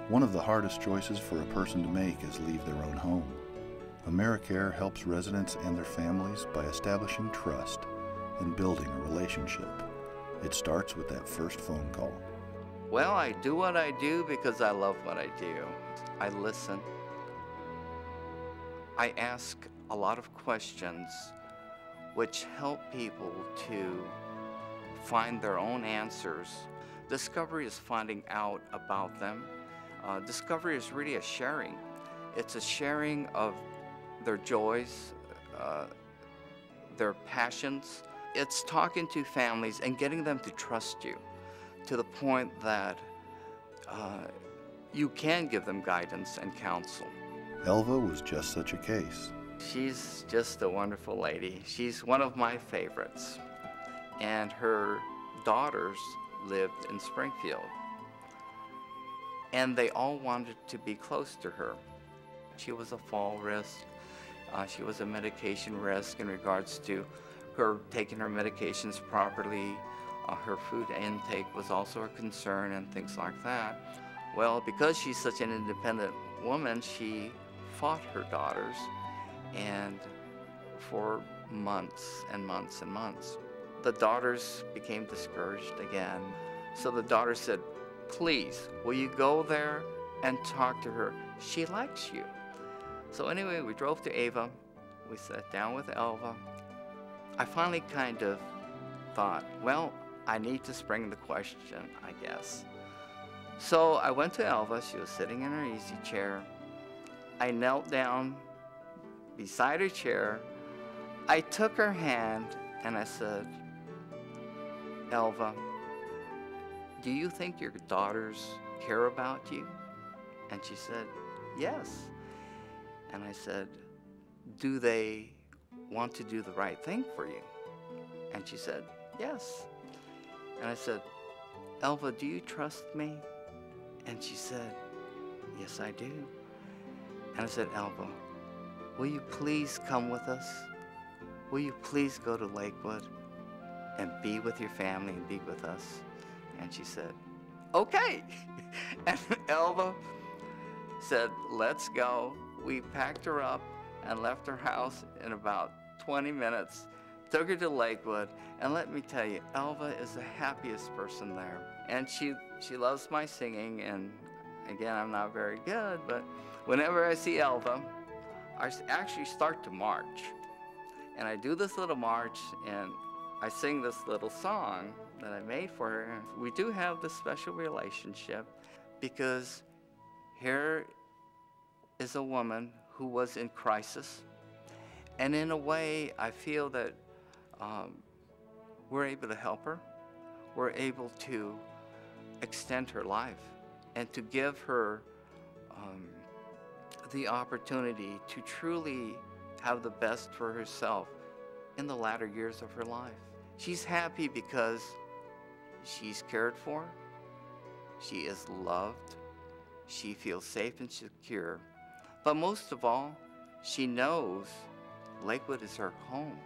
One of the hardest choices for a person to make is leave their own home. Americare helps residents and their families by establishing trust and building a relationship. It starts with that first phone call. Well, I do what I do because I love what I do. I listen. I ask a lot of questions which help people to find their own answers. Discovery is finding out about them. Discovery is really a sharing. It's a sharing of their joys, their passions. It's talking to families and getting them to trust you to the point that you can give them guidance and counsel. Elva was just such a case. She's just a wonderful lady. She's one of my favorites. And her daughters lived in Springfield. And they all wanted to be close to her. She was a fall risk. She was a medication risk in regards to her taking her medications properly. Her food intake was also a concern and things like that. Well, because she's such an independent woman, she fought her daughters, and for months and months and months. The daughters became discouraged again. So the daughter said, "Please, will you go there and talk to her? She likes you." So anyway, we drove to Ava. We sat down with Elva. I finally kind of thought, well, I need to spring the question, I guess. So I went to Elva. She was sitting in her easy chair. I knelt down beside her chair. I took her hand and I said, "Elva, do you think your daughters care about you?" And she said, "Yes." And I said, "Do they want to do the right thing for you?" And she said, "Yes." And I said, "Elva, do you trust me?" And she said, "Yes, I do." And I said, "Elva, will you please come with us? Will you please go to Lakewood and be with your family and be with us?" And she said, "Okay." And Elva said, "Let's go." We packed her up and left her house in about 20 minutes, took her to Lakewood, and let me tell you, Elva is the happiest person there. And she loves my singing, and again, I'm not very good, but whenever I see Elva, I actually start to march. And I do this little march, and I sing this little song that I made for her. We do have this special relationship because here is a woman who was in crisis. And in a way, I feel that we're able to help her. We're able to extend her life and to give her the opportunity to truly have the best for herself in the latter years of her life. She's happy because she's cared for, she is loved, she feels safe and secure, but most of all, she knows Lakewood is her home.